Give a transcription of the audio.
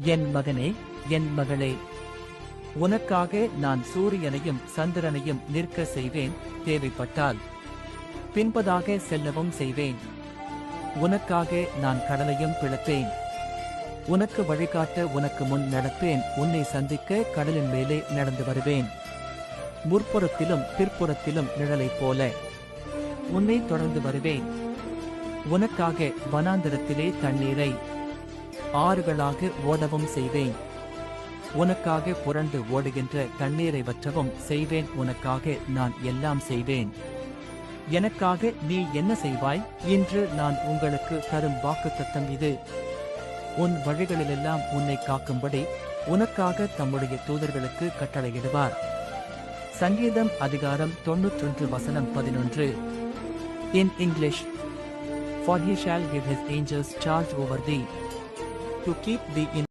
என் மகனே, என் மகளே, உனக்காக நான் சூரியனையும் சந்திரனையும் நிற்க செய்வேன், தேவைப்பட்டால் பின்பதாக செல்லவும் செய்வேன். உனக்காக நான் கடலையும் பிளப்பேன். உனக்கு வழிகாட்ட உனக்கு முன் நடப்பேன். உன்னை சந்திக்க கடலின் மேலே நடந்து வருவேன். முற்புறத்திலும் பிற்புறத்திலும் நிழலைப் போல உன்னை தொடர்ந்து வருவேன். உனக்காக வனாந்தரத்திலே தண்ணீரை ஆறுகளாக ஓடவும் செய்வேன். உனக்காக புரண்டு ஓடுகின்ற தண்ணீரை வற்றவும் செய்வேன். உனக்காக நான் எல்லாம் செய்வேன். எனக்காக நீ என்ன செய்வாய்? இன்று நான் உங்களுக்கு தரும் வாக்குத்தத்தம் இது. உன் வழிகளிலெல்லாம் உன்னை காக்கும்படி உனக்காக தம்முடைய தூதர்களுக்கு கட்டளையிடுவார். சங்கீதம் அதிகாரம் 91:11. In English, for he shall give his angels charge over thee, to keep thee in